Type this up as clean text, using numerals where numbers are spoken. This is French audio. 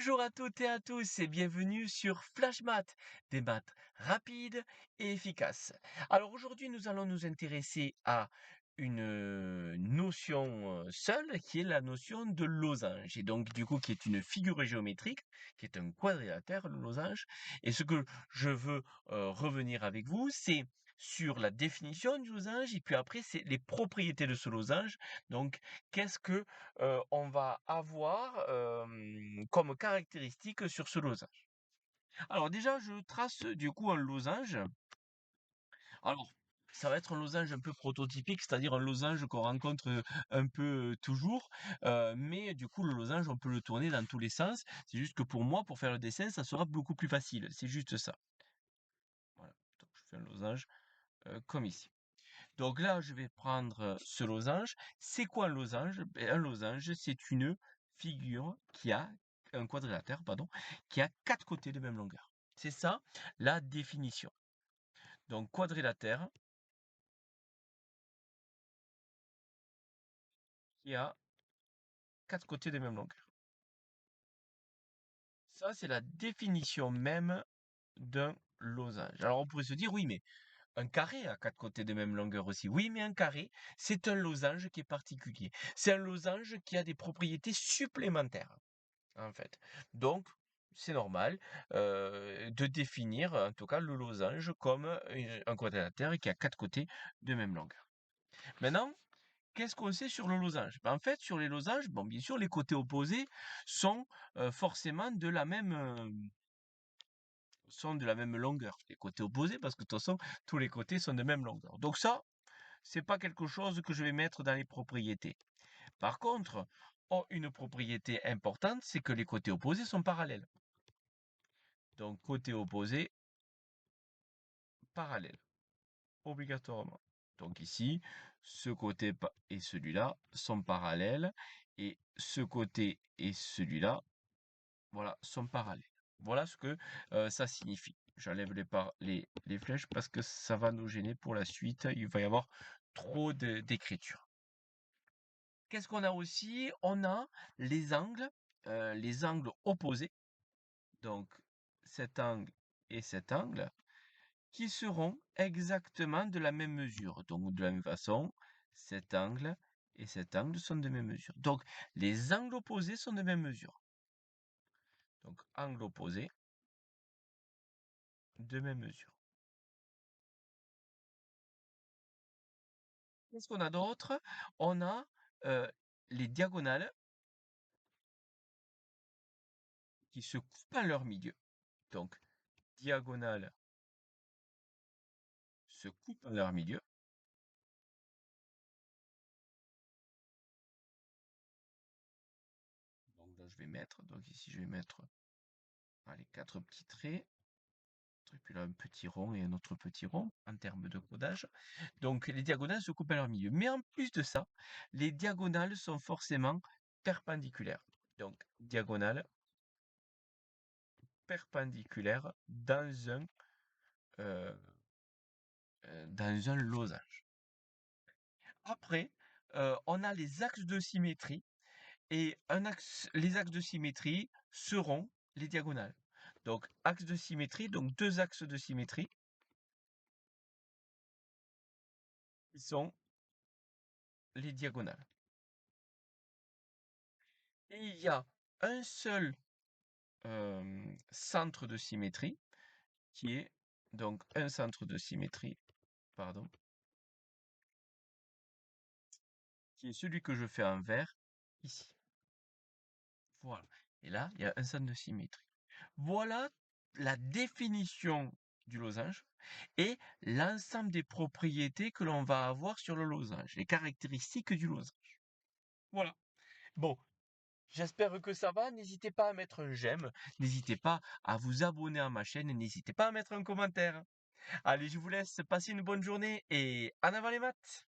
Bonjour à toutes et à tous et bienvenue sur Flash Math, des maths rapides et efficaces. Alors aujourd'hui, nous allons nous intéresser à une notion seule qui est la notion de losange et donc du coup qui est une figure géométrique, qui est un quadrilatère, le losange. Et ce que je veux revenir avec vous, c'est sur la définition du losange et puis après c'est les propriétés de ce losange. Donc qu'est-ce que on va avoir comme caractéristique sur ce losange. Alors déjà, je trace du coup un losange. Alors, ça va être un losange un peu prototypique, c'est-à-dire un losange qu'on rencontre un peu toujours, mais du coup, le losange, on peut le tourner dans tous les sens. C'est juste que pour moi, pour faire le dessin, ça sera beaucoup plus facile. C'est juste ça. Voilà. Donc, je fais un losange comme ici. Donc là, je vais prendre ce losange. C'est quoi un losange? Ben, un losange, c'est une figure qui a un quadrilatère, pardon, qui a quatre côtés de même longueur. C'est ça la définition. Donc quadrilatère qui a quatre côtés de même longueur. Ça, c'est la définition même d'un losange. Alors on pourrait se dire, oui, mais un carré a quatre côtés de même longueur aussi. Oui, mais un carré, c'est un losange qui est particulier. C'est un losange qui a des propriétés supplémentaires, en fait. Donc, c'est normal de définir, en tout cas, le losange comme un quadrilatère qui a quatre côtés de même longueur. Maintenant, qu'est-ce qu'on sait sur le losange? Ben, en fait, sur les losanges, bon, bien sûr, les côtés opposés sont forcément sont de la même longueur. Les côtés opposés, parce que de toute façon, tous les côtés sont de même longueur. Donc ça, c'est pas quelque chose que je vais mettre dans les propriétés. Par contre, une propriété importante, c'est que les côtés opposés sont parallèles. Donc, côté opposé, parallèle, obligatoirement. Donc ici, ce côté et celui-là sont parallèles, et ce côté et celui-là, voilà, sont parallèles. Voilà ce que ça signifie. J'enlève les flèches parce que ça va nous gêner pour la suite. Il va y avoir trop d'écriture. Qu'est-ce qu'on a aussi? On a les angles opposés. Donc cet angle et cet angle, qui seront exactement de la même mesure. Donc de la même façon, cet angle et cet angle sont de même mesure. Donc les angles opposés sont de même mesure. Donc angle opposé, de même mesure. Qu'est-ce qu'on a d'autre? On a les diagonales qui se coupent à leur milieu. Donc diagonale se coupe à leur milieu. Donc là, je vais mettre, donc ici je vais mettre les quatre petits traits. Et puis là, un petit rond et un autre petit rond en termes de codage. Donc les diagonales se coupent à leur milieu. Mais en plus de ça, les diagonales sont forcément perpendiculaires. Donc diagonale perpendiculaire euh, dans un losange. Après, on a les axes de symétrie et les axes de symétrie seront les diagonales. Donc axe de symétrie, donc deux axes de symétrie qui sont les diagonales. Et il y a un seul centre de symétrie qui est donc un centre de symétrie, pardon, qui est celui que je fais en vert ici. Voilà. Et là, il y a un centre de symétrie. Voilà la définition du losange et l'ensemble des propriétés que l'on va avoir sur le losange, les caractéristiques du losange. Voilà. Bon, j'espère que ça va. N'hésitez pas à mettre un j'aime, n'hésitez pas à vous abonner à ma chaîne et n'hésitez pas à mettre un commentaire. Allez, je vous laisse, passer une bonne journée et en avant les maths!